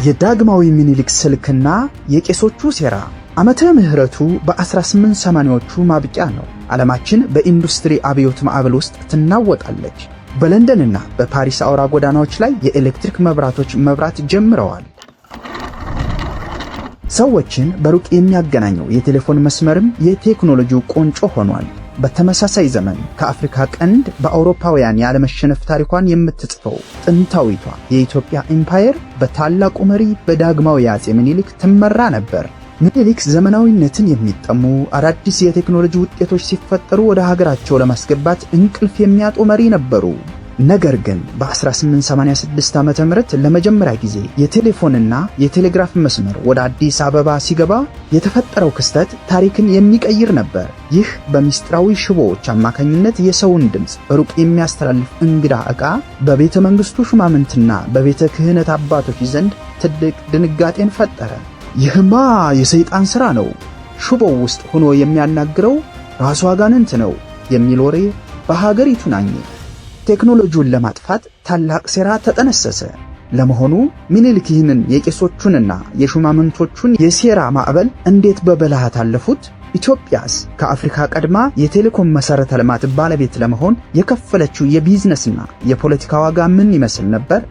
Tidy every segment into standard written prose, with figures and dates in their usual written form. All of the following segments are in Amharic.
የዳግማዊ ምኒልክ ስልክና የቄሶቹ ሴራ ዓመተ ምህረቱ በ1880ዎቹ ማብቂያ ነው። ዓለማችን በኢንዱስትሪ አብዮት ማዕበል ውስጥ ትናወጣለች። በለንደንና በፓሪስ አውራ ጎዳናዎች ላይ የኤሌክትሪክ መብራቶች መብራት ጀምረዋል። ሰዎችን በሩቅ የሚያገናኘው የቴሌፎን መስመርም የቴክኖሎጂው ቁንጮ ሆኗል። በተመሳሳይ ዘመን ከአፍሪካ ቀንድ በአውሮፓውያን ያለመሸነፍ ታሪኳን የምትጽፈው ጥንታዊቷ የኢትዮጵያ ኤምፓየር በታላቁ መሪ በዳግማዊ አፄ ምኒልክ ትመራ ነበር። ምኒልክ ዘመናዊነትን የሚጠሙ አዳዲስ የቴክኖሎጂ ውጤቶች ሲፈጠሩ ወደ ሀገራቸው ለማስገባት እንቅልፍ የሚያጡ መሪ ነበሩ። ነገር ግን በ1886 ዓመተ ምህረት ለመጀመሪያ ጊዜ የቴሌፎንና የቴሌግራፍ መስመር ወደ አዲስ አበባ ሲገባ የተፈጠረው ክስተት ታሪክን የሚቀይር ነበር። ይህ በሚስጥራዊ ሽቦዎች አማካኝነት የሰውን ድምፅ ሩቅ የሚያስተላልፍ እንግዳ ዕቃ በቤተ መንግስቱ ሹማምንትና በቤተ ክህነት አባቶች ዘንድ ትልቅ ድንጋጤን ፈጠረ። ይህማ የሰይጣን ሥራ ነው፣ ሽቦው ውስጥ ሆኖ የሚያናግረው ራሱ አጋንንት ነው የሚል ወሬ በሀገሪቱ ናኘ። ቴክኖሎጂውን ለማጥፋት ታላቅ ሴራ ተጠነሰሰ። ለመሆኑ ምኒልክ ይህንን የቄሶቹንና የሹማምንቶቹን የሴራ ማዕበል እንዴት በብልሃት አለፉት? ኢትዮጵያስ ከአፍሪካ ቀድማ የቴሌኮም መሠረተ ልማት ባለቤት ለመሆን የከፈለችው የቢዝነስና የፖለቲካ ዋጋ ምን ይመስል ነበር?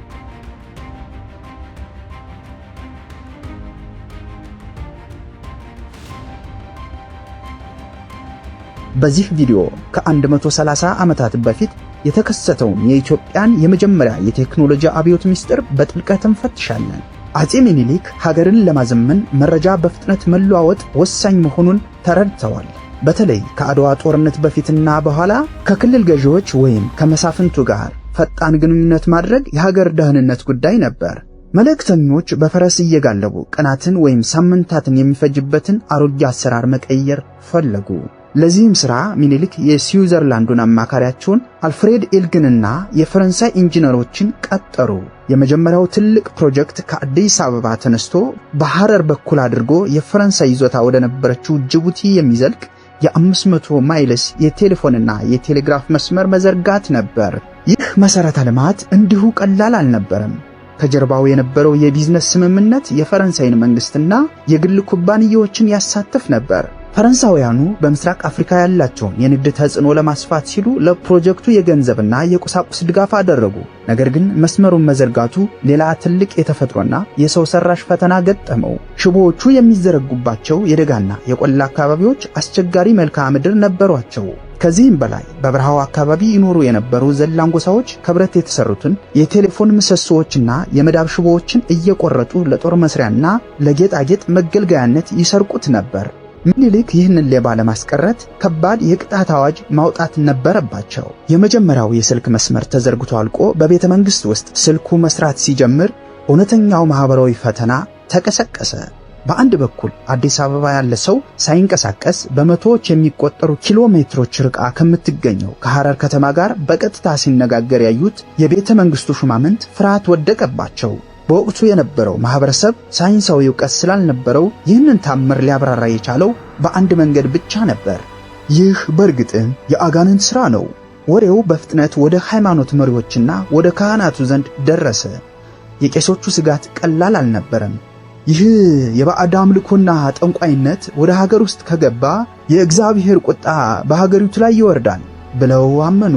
በዚህ ቪዲዮ ከ130 ዓመታት በፊት የተከሰተውን የኢትዮጵያን የመጀመሪያ የቴክኖሎጂ አብዮት ምስጢር በጥልቀት እንፈትሻለን። አፄ ምኒልክ ሀገርን ለማዘመን መረጃ በፍጥነት መለዋወጥ ወሳኝ መሆኑን ተረድተዋል። በተለይ ከአድዋ ጦርነት በፊትና በኋላ ከክልል ገዢዎች ወይም ከመሳፍንቱ ጋር ፈጣን ግንኙነት ማድረግ የሀገር ደህንነት ጉዳይ ነበር። መልእክተኞች በፈረስ እየጋለቡ ቀናትን ወይም ሳምንታትን የሚፈጅበትን አሮጌ አሰራር መቀየር ፈለጉ። ለዚህም ሥራ ምኒልክ የስዊዘርላንዱን አማካሪያቸውን አልፍሬድ ኤልግንና የፈረንሳይ ኢንጂነሮችን ቀጠሩ። የመጀመሪያው ትልቅ ፕሮጀክት ከአዲስ አበባ ተነስቶ በሐረር በኩል አድርጎ የፈረንሳይ ይዞታ ወደ ነበረችው ጅቡቲ የሚዘልቅ የ500 ማይልስ የቴሌፎንና የቴሌግራፍ መስመር መዘርጋት ነበር። ይህ መሠረተ ልማት እንዲሁ ቀላል አልነበረም። ከጀርባው የነበረው የቢዝነስ ስምምነት የፈረንሳይን መንግስትና የግል ኩባንያዎችን ያሳተፍ ነበር። ፈረንሳውያኑ በምስራቅ አፍሪካ ያላቸውን የንግድ ተጽዕኖ ለማስፋት ሲሉ ለፕሮጀክቱ የገንዘብና የቁሳቁስ ድጋፍ አደረጉ። ነገር ግን መስመሩን መዘርጋቱ ሌላ ትልቅ የተፈጥሮና የሰው ሰራሽ ፈተና ገጠመው። ሽቦዎቹ የሚዘረጉባቸው የደጋና የቆላ አካባቢዎች አስቸጋሪ መልክዓ ምድር ነበሯቸው። ከዚህም በላይ በበረሃው አካባቢ ይኖሩ የነበሩ ዘላን ጎሳዎች ከብረት የተሰሩትን የቴሌፎን ምሰሶዎችና የመዳብ ሽቦዎችን እየቆረጡ ለጦር መስሪያና ለጌጣጌጥ መገልገያነት ይሰርቁት ነበር። ምኒልክ ይህንን ሌባ ለማስቀረት ከባድ የቅጣት አዋጅ ማውጣት ነበረባቸው። የመጀመሪያው የስልክ መስመር ተዘርግቶ አልቆ በቤተ መንግሥት ውስጥ ስልኩ መስራት ሲጀምር እውነተኛው ማህበራዊ ፈተና ተቀሰቀሰ። በአንድ በኩል አዲስ አበባ ያለ ሰው ሳይንቀሳቀስ በመቶዎች የሚቆጠሩ ኪሎ ሜትሮች ርቃ ከምትገኘው ከሐረር ከተማ ጋር በቀጥታ ሲነጋገር ያዩት የቤተ መንግሥቱ ሹማምንት ፍርሃት ወደቀባቸው። በወቅቱ የነበረው ማህበረሰብ ሳይንሳዊ ዕውቀት ስላልነበረው ይህንን ታምር ሊያብራራ የቻለው በአንድ መንገድ ብቻ ነበር። ይህ በእርግጥም የአጋንንት ሥራ ነው። ወሬው በፍጥነት ወደ ሃይማኖት መሪዎችና ወደ ካህናቱ ዘንድ ደረሰ። የቄሶቹ ስጋት ቀላል አልነበረም። ይህ የባዕድ አምልኮና ጠንቋይነት ወደ ሀገር ውስጥ ከገባ የእግዚአብሔር ቁጣ በሀገሪቱ ላይ ይወርዳል ብለው አመኑ።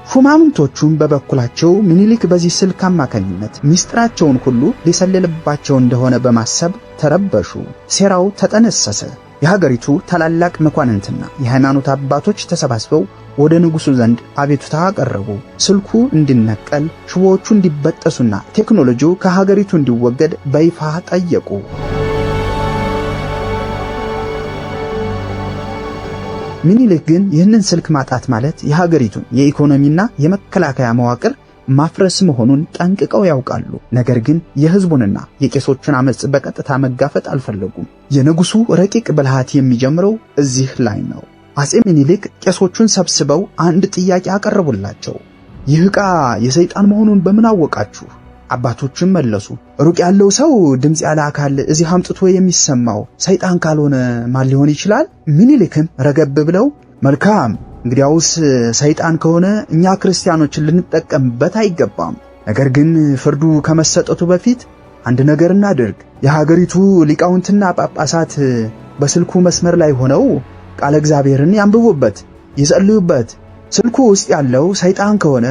ሹማምንቶቹም በበኩላቸው ምኒልክ በዚህ ስልክ አማካኝነት ምስጢራቸውን ሁሉ ሊሰልልባቸው እንደሆነ በማሰብ ተረበሹ። ሴራው ተጠነሰሰ። የሀገሪቱ ታላላቅ መኳንንትና የሃይማኖት አባቶች ተሰባስበው ወደ ንጉሡ ዘንድ አቤቱታ አቀረቡ። ስልኩ እንዲነቀል፣ ሽቦዎቹ እንዲበጠሱና ቴክኖሎጂው ከሀገሪቱ እንዲወገድ በይፋ ጠየቁ። ምኒልክ ግን ይህንን ስልክ ማጣት ማለት የሀገሪቱን የኢኮኖሚና የመከላከያ መዋቅር ማፍረስ መሆኑን ጠንቅቀው ያውቃሉ። ነገር ግን የሕዝቡንና የቄሶቹን አመጽ በቀጥታ መጋፈጥ አልፈለጉም። የንጉሡ ረቂቅ ብልሃት የሚጀምረው እዚህ ላይ ነው። አፄ ምኒልክ ቄሶቹን ሰብስበው አንድ ጥያቄ አቀረቡላቸው። ይህ ዕቃ የሰይጣን መሆኑን በምን አወቃችሁ? አባቶችም መለሱ፣ ሩቅ ያለው ሰው ድምጽ ያለ አካል እዚህ አምጥቶ የሚሰማው ሰይጣን ካልሆነ ማን ሊሆን ይችላል? ምኒልክም ረገብ ብለው መልካም፣ እንግዲያውስ ሰይጣን ከሆነ እኛ ክርስቲያኖችን ልንጠቀምበት አይገባም። ነገር ግን ፍርዱ ከመሰጠቱ በፊት አንድ ነገር እናድርግ። የሀገሪቱ ሊቃውንትና ጳጳሳት በስልኩ መስመር ላይ ሆነው ቃለ እግዚአብሔርን ያንብቡበት፣ ይጸልዩበት። ስልኩ ውስጥ ያለው ሰይጣን ከሆነ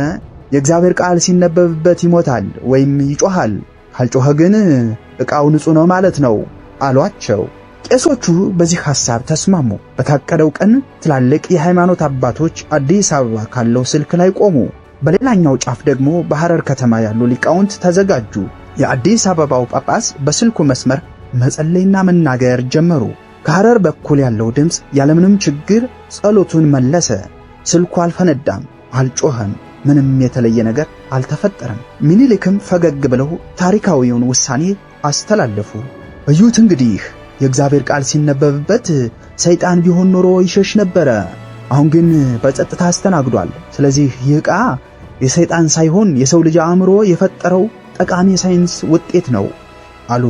የእግዚአብሔር ቃል ሲነበብበት ይሞታል ወይም ይጮሃል። ካልጮኸ ግን ዕቃው ንጹሕ ነው ማለት ነው አሏቸው። ቄሶቹ በዚህ ሐሳብ ተስማሙ። በታቀደው ቀን ትላልቅ የሃይማኖት አባቶች አዲስ አበባ ካለው ስልክ ላይ ቆሙ። በሌላኛው ጫፍ ደግሞ በሐረር ከተማ ያሉ ሊቃውንት ተዘጋጁ። የአዲስ አበባው ጳጳስ በስልኩ መስመር መጸለይና መናገር ጀመሩ። ከሐረር በኩል ያለው ድምፅ ያለምንም ችግር ጸሎቱን መለሰ። ስልኩ አልፈነዳም፣ አልጮኸም። ምንም የተለየ ነገር አልተፈጠረም። ሚኒሊክም ፈገግ ብለው ታሪካዊውን ውሳኔ አስተላለፉ። እዩት እንግዲህ የእግዚአብሔር ቃል ሲነበብበት ሰይጣን ቢሆን ኖሮ ይሸሽ ነበረ። አሁን ግን በጸጥታ አስተናግዷል። ስለዚህ ይህ ዕቃ የሰይጣን ሳይሆን የሰው ልጅ አእምሮ የፈጠረው ጠቃሚ ሳይንስ ውጤት ነው አሉ።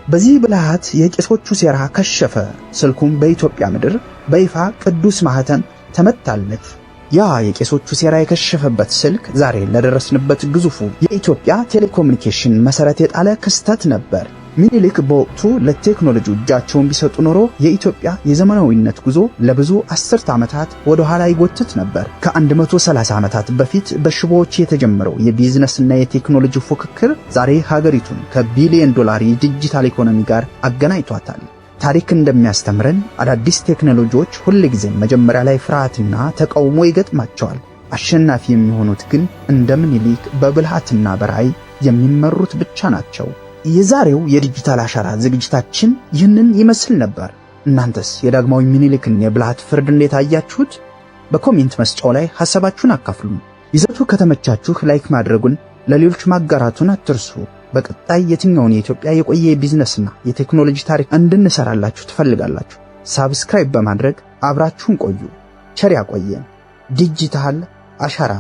በዚህ ብልሃት የቄሶቹ ሴራ ከሸፈ። ስልኩም በኢትዮጵያ ምድር በይፋ ቅዱስ ማህተም ተመታለች። ያ የቄሶቹ ሴራ የከሸፈበት ስልክ ዛሬ ለደረስንበት ግዙፉ የኢትዮጵያ ቴሌኮሙኒኬሽን መሰረት የጣለ ክስተት ነበር። ሚኒሊክ በወቅቱ ለቴክኖሎጂ እጃቸውን ቢሰጡ ኖሮ የኢትዮጵያ የዘመናዊነት ጉዞ ለብዙ አስርት ዓመታት ወደ ኋላ ይጎትት ነበር። ከ130 ዓመታት በፊት በሽቦዎች የተጀመረው የቢዝነስና የቴክኖሎጂ ፉክክር ዛሬ ሀገሪቱን ከቢሊዮን ዶላር የዲጂታል ኢኮኖሚ ጋር አገናኝቷታል። ታሪክ እንደሚያስተምረን አዳዲስ ቴክኖሎጂዎች ሁልጊዜም መጀመሪያ ላይ ፍርሃትና ተቃውሞ ይገጥማቸዋል። አሸናፊ የሚሆኑት ግን እንደ ሚኒሊክ በብልሃትና በራዕይ የሚመሩት ብቻ ናቸው። የዛሬው የዲጂታል አሻራ ዝግጅታችን ይህንን ይመስል ነበር። እናንተስ የዳግማዊ ሚኒሊክን የብልሃት ፍርድ እንዴት አያችሁት? በኮሜንት መስጫው ላይ ሐሳባችሁን አካፍሉን። ይዘቱ ከተመቻችሁ ላይክ ማድረጉን፣ ለሌሎች ማጋራቱን አትርሱ። በቀጣይ የትኛውን የኢትዮጵያ የቆየ የቢዝነስና የቴክኖሎጂ ታሪክ እንድንሰራላችሁ ትፈልጋላችሁ? ሳብስክራይብ በማድረግ አብራችሁን ቆዩ። ቸር ያቆየን። ዲጂታል አሻራ